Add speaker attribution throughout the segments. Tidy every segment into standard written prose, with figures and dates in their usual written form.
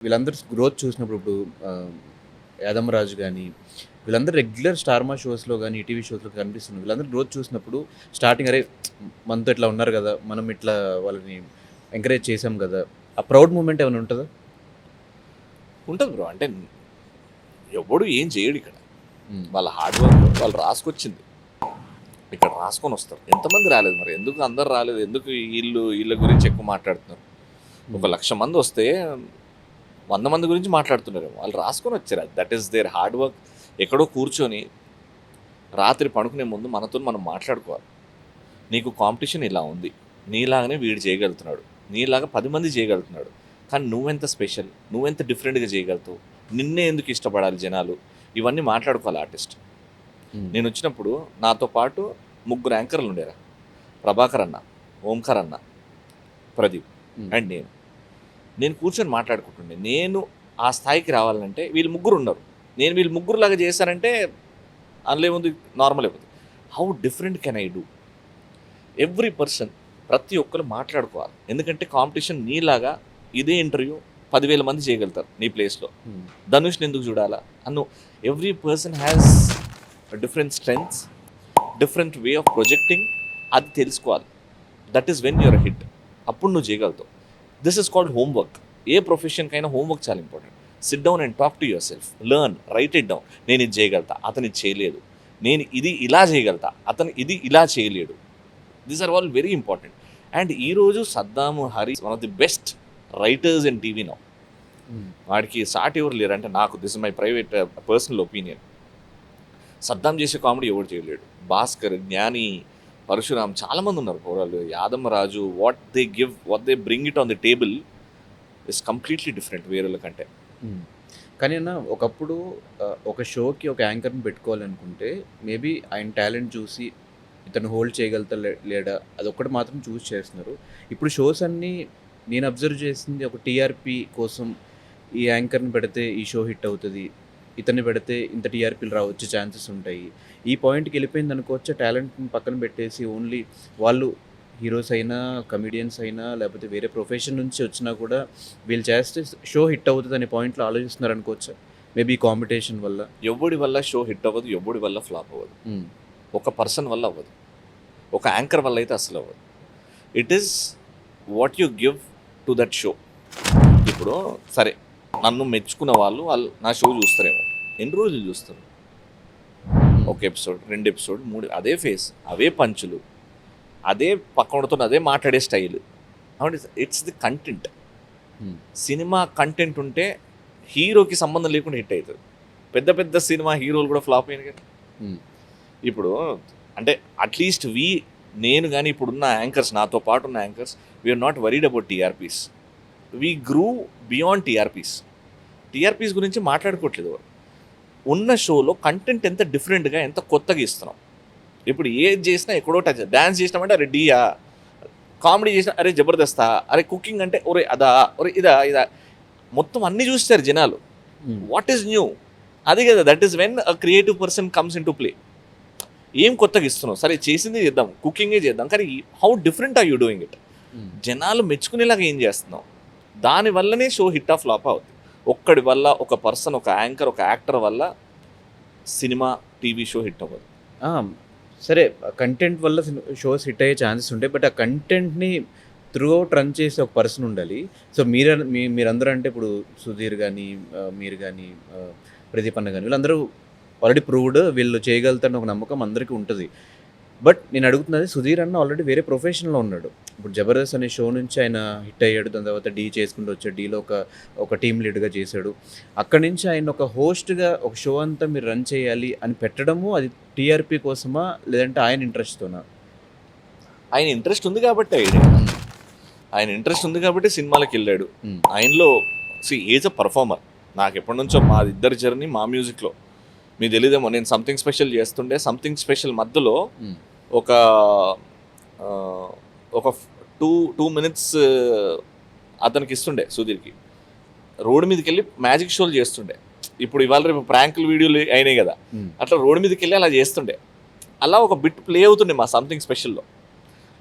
Speaker 1: వీళ్ళందరూ గ్రోత్ చూసినప్పుడు ఇప్పుడు యాదమరాజు గాని, వీళ్ళందరూ రెగ్యులర్ స్టార్ మా షోస్‌లో గాని, ఈటీవీ షోస్‌లో కనిపిస్తున్నారు. వీళ్ళందరూ గ్రోత్ చూసినప్పుడు స్టార్టింగ్ అరే! మనతో ఇట్లా ఉన్నారు గదా! మనం ఇట్లా వాళ్ళని ఎంకరేజ్ చేసాం గదా! ఆ ప్రౌడ్ మూమెంట్ ఏమైనా ఉంటదా?
Speaker 2: ఉంటది బ్రో. అంటే ఎవ్వడు ఏం చేయడు ఇక్కడ.
Speaker 1: హ్మ్.
Speaker 2: వాళ్ళ హార్డ్ వర్క్ వాళ్ళు రాసుకొచ్చింది. ఇక్కడ రాసుకొనొస్తారు. ఎంతమంది రాలేదు మరి? ఎందుకు అందరూ రాలేదు? ఎందుకు ఈళ్ళ గురించి ఎక్కువ మాట్లాడుతున్నారు? ఒక 1,00,000 మందొస్తే 100 మంది గురించి మాట్లాడుతున్నారేమో. వాళ్ళు రాసుకొనొచ్చారు. That is their hard work. ఎక్కడో కూర్చొని రాత్రి పడుకునే ముందు మనతోని మనం మాట్లాడుకోవాలి. నీకు కాంపిటీషన్ ఇలా ఉంది. నీలాగానే వీడు చేయగలుగుతున్నాడు. నీలాగా 10 మంది చేయగలుగుతున్నాడు. కానీ నువ్వెంత స్పెషల్? నువ్వెంత డిఫరెంట్‌గా చేయగలుగుతావు? నిన్నే ఎందుకు ఇష్టపడాలి జనాలు? ఇవన్నీ మాట్లాడుకోవాలి ఆర్టిస్ట్.
Speaker 1: హ్మ్.
Speaker 2: నేనొచ్చినప్పుడు నాతో పాటు 3 యాంకర్లు ఉండేరా. ప్రభాకర్ అన్న, ఓంకార్ అన్న, ప్రదీప్
Speaker 1: హ్మ్.
Speaker 2: అండ్ నేను. నేను కూర్చొని మాట్లాడుకుంటుండే. నేను ఆ స్థాయికి రావాలంటే వీళ్ళు ముగ్గురు ఉన్నారు. నేను వీళ్ళు ముగ్గురులాగా చేశానంటే అందులో ఏముంది నార్మల్ అయిపోతుంది. How different can I do? Every person ప్రతి ఒక్కరు మాట్లాడుకోవాలి. ఎందుకంటే కాంపిటీషన్ నీలాగా ఇదే ఇంటర్వ్యూ 10,000 మంది చేయగలుగుతారు నీ ప్లేస్లో.
Speaker 1: హ్మ్.
Speaker 2: ధనుష్ని ఎందుకు చూడాలా అన్ను. Every person has different strengths, different way of projecting. అది తెలుసుకోవాలి. That is when you're hit. అప్పుడు నువ్వు చేయగలుగుతావు. This is called homework. ఏ ప్రొఫెషన్కైనా హోంవర్క్ చాలా important. Sit down and talk to yourself, learn, write it down. నేను ఇది చేయగలుగుతా, అతను ఇది చేయలేదు. నేను ఇది ఇలా చేయగలుగుతా, అతను ఇది ఇలా చేయలేడు. These are all very important. And ఈరోజు Saddam Hari one of the best writers in TV now.
Speaker 1: హ్మ్.
Speaker 2: వాడికి సాటి ఎవరు లేరు. అంటే నాకు this is my private personal opinion. Saddam చేసే కామెడీ ఎవరు చేయలేడు. భాస్కర్, జ్ఞాని, పరశురామ్ చాలామంది ఉన్నారు. పోరాలు Yadammaraju, what they bring it on the table is completely different వేరేల కంటే.
Speaker 1: హ్మ్. కానీ అన్న ఒకప్పుడు ఒక షోకి ఒక యాంకర్‌ని పెట్టుకోవాలనుకుంటే మేబీ ఆయన టాలెంట్ చూసి ఇతను హోల్డ్ చేయగలుగుతా లేడా అదొక్కటి మాత్రం చూస్ చేస్తున్నారు. ఇప్పుడు షోస్ అన్నీ నేను అబ్జర్వ్ చేసింది ఒక టీఆర్‌పీ కోసం ఈ యాంకర్‌ని పెడితే ఈ షో హిట్ అవుతది. ఇతన్ని పెడితే ఇంత టీఆర్‌పీలు వచ్చే ఛాన్సెస్ ఉంటాయి. ఈ పాయింట్‌కి వెళ్ళిపోయిందనుకోవచ్చా? టాలెంట్‌ని పక్కన పెట్టేసి ఓన్లీ వాళ్ళు హీరోస్ అయినా, కమెడియన్స్ అయినా లేకపోతే వేరే ప్రొఫెషన్ నుంచి వచ్చినా కూడా వీళ్ళు చేస్తే షో హిట్ అవుతదనే పాయింట్‌లో ఆలోచిస్తున్నారనుకోవచ్చా? మేబీ కాంపిటీషన్ వల్ల.
Speaker 2: ఎవడి వల్ల షో హిట్ అవ్వదు, ఎవడి వల్ల ఫ్లాప్ అవ్వదు.
Speaker 1: హ్మ్.
Speaker 2: ఒక పర్సన్ వల్ల అవ్వదు, ఒక యాంకర్ వల్ల అయితే అసలు అవ్వదు. It is what you give to that show. ఇప్పుడు సరే, నన్ను మెచ్చుకున్న వాళ్ళు నా షో చూస్తారేమో. ఎన్ని రోజులు చూస్తారు? ఒక ఎపిసోడ్, 2 ఎపిసోడ్, 3. అదే ఫేస్, అవే పంచులు, అదే పక్కనతో అదే మాట్లాడే స్టైల్. It's the content.
Speaker 1: హ్మ్.
Speaker 2: సినిమా కంటెంట్ ఉంటే హీరోకి సంబంధం లేకుండా హిట్ అవుతుంది. పెద్ద పెద్ద సినిమా హీరోలు కూడా ఫ్లాప్ అయినాయి కదా.
Speaker 1: హ్మ్.
Speaker 2: ఇప్పుడు అంటే అట్లీస్ట్ నేను కానీ ఇప్పుడున్న యాంకర్స్, నాతో పాటు ఉన్న anchors, we're not worried about TRPs. We grew beyond TRPs. TRPs గురించి మాట్లాడుకోవట్లేదు ఎవరు. ఉన్న షోలో కంటెంట్ ఎంత డిఫరెంట్గా, ఎంత కొత్తగా ఇస్తున్నాం. ఇప్పుడు ఏది చేసినా ఎక్కడో టచ్. డ్యాన్స్ చేసినామంటే అరే డీయా, కామెడీ చేసినా అరే జబర్దస్తా, అరే కుకింగ్ అంటే ఒరే అదా, ఒరే ఇదా. మొత్తం అన్నీ చూస్తారు జనాలు.
Speaker 1: హ్మ్.
Speaker 2: What is new? అది కదా, that is when a creative person comes into play. ఏం కొత్తగా ఇస్తున్నావు? సరే చేసింది చేద్దాం, కుకింగే చేద్దాం, కానీ how different are you doing it?
Speaker 1: Hmm.
Speaker 2: జనాలు మెచ్చుకునేలాగా ఏం చేస్తున్నావు? దానివల్లనే షో హిట్ ఆఫ్ ఫ్లాప్ అవుతుంది. ఒక్కడి వల్ల, ఒక పర్సన్, ఒక యాంకర్, ఒక యాక్టర్ వల్ల సినిమా, టీవీ షో హిట్ అవ్వదు.
Speaker 1: ఆ! సరే కంటెంట్ వల్ల షోస్ హిట్ అయ్యే ఛాన్సెస్ ఉంటాయి. బట్ ఆ కంటెంట్‌ని త్రూ ఔట్ రన్ చేసే ఒక పర్సన్ ఉండాలి. సో మీరందరూ అంటే ఇప్పుడు సుధీర్ గాని, మీరు గాని, ప్రదీప్ అన్న గాని వీళ్ళందరూ ఆల్రెడీ ప్రూవ్డ్ వీళ్ళు చేయగలుగుతారని ఒక నమ్మకం అందరికీ ఉంటది. బట్ నేను అడుగుతున్నది సుధీర్ అన్న ఆల్రెడీ వేరే ప్రొఫెషన్‌లో ఉన్నాడు. ఇప్పుడు 'జబర్దస్త్' అనే షో నుంచి ఆయన హిట్ అయ్యాడు. దాని తర్వాత 'ఢీ' చేసుకుంటూ వచ్చాడు. 'ఢీలో' ఒక టీమ్ లీడ్‌గా చేశాడు. అక్కడి నుంచి ఆయన ఒక హోస్ట్‌గా ఒక షో అంతా మీరు రన్ చేయాలి అని పెట్టడము అది టీఆర్‌పీ కోసమా? లేదంటే ఆయన ఇంట్రెస్ట్‌తోనా?
Speaker 2: ఆయన ఇంట్రెస్ట్ ఉంది కాబట్టి ఆయన ఇంట్రెస్ట్ ఉంది కాబట్టి సినిమాలకు వెళ్ళాడు.
Speaker 1: హ్మ్.
Speaker 2: ఆయనలో ఈజ్ అ పర్ఫార్మర్. నాకు ఎప్పటి నుంచో మా ఇద్దరి జర్నీ మా మ్యూజిక్లో మీకు తెలియదేమో. నేను సంథింగ్ స్పెషల్ చేస్తుండే. సంథింగ్ స్పెషల్ మధ్యలో
Speaker 1: హ్మ్.
Speaker 2: ఒక ఆ, ఒక 2 minutes అతనికి ఇస్తుండే, సుధీర్కి. రోడ్డు మీదకి వెళ్ళి మ్యాజిక్ షోలు చేస్తుండే. ఇప్పుడు ఇవాళ రేపు ప్రాంకులు వీడియోలు అయినాయి కదా,
Speaker 1: హ్మ్.
Speaker 2: అట్లా రోడ్డు మీదకి వెళ్ళి అలా చేస్తుండే. అలా ఒక బిట్ ప్లే అవుతుండే మా సంథింగ్ స్పెషల్లో.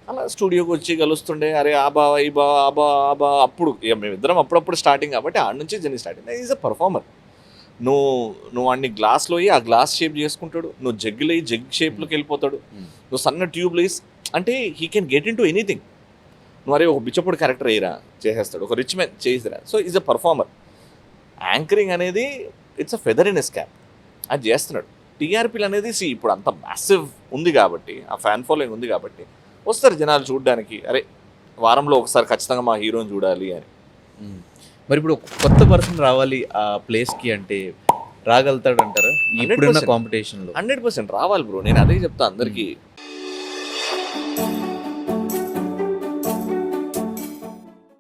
Speaker 2: అలా స్టూడియోకి వచ్చి కలుస్తుండే, అరే ఆ బావ ఈ బావ ఆ బావ ఆ బావ, అప్పుడు ఇక మేమిద్దరం అప్పుడప్పుడు స్టార్టింగ్ కాబట్టి ఆడ నుంచి journey starting. Is a performer. నువ్వు అన్ని గ్లాస్లో అయ్యి ఆ గ్లాస్ షేప్ చేసుకుంటాడు, నువ్వు జగ్గులు అయ్యి జగ్ షేప్లోకి వెళ్ళిపోతాడు, నువ్వు సన్న ట్యూబ్లు వేసి, అంటే he can get into anything. నువ్వు అరే ఒక బిచ్చపొడి క్యారెక్టర్ అయ్యిరా చేసేస్తాడు, ఒక రిచ్ మ్యాన్ చేసిరా. So is a performer. Anchoring అనేది it's a feather in a cap, అది చేస్తున్నాడు. టీఆర్పీలు అనేది ఇప్పుడు అంత మ్యాసివ్ ఉంది కాబట్టి, ఆ ఫ్యాన్ ఫాలోయింగ్ ఉంది కాబట్టి వస్తారు జనాలు చూడడానికి, అరే వారంలో ఒకసారి ఖచ్చితంగా మా హీరోని చూడాలి అని.
Speaker 1: మరి ఇప్పుడు ఒక కొత్త పర్సన్ రావాలి ఆ ప్లేస్కి అంటే రాగలుగుతాడు అంటారా ఇప్పుడున్న
Speaker 2: 100%
Speaker 1: కాంపిటీషన్లో?
Speaker 2: 100% రావాలి బ్రో. నేను అదే చెప్తా అందరికీ.